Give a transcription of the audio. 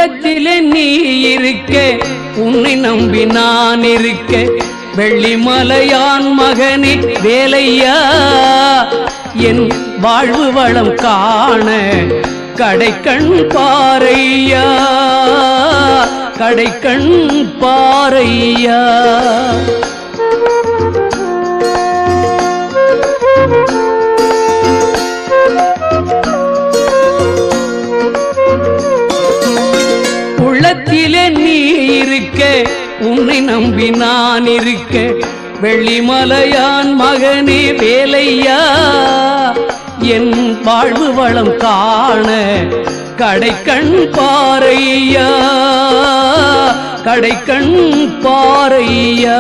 உள்ளத்திலே நீ இருக்க உன்னை நம்பி நான் இருக்க வெள்ளிமலையான் மகனே வேலையா என் வாழ்வு வளம் காண கடைக்கண் பாரையா கடைக்கண் பாரையா உள்ளத்திலே நீ இருக்க உன்னை நம்பி நான் இருக்க வெள்ளிமலையான் மகனே வேலையா என் வாழ்வு வளம் காண கடைக்கண் பாரையா கடைக்கண் பாரையா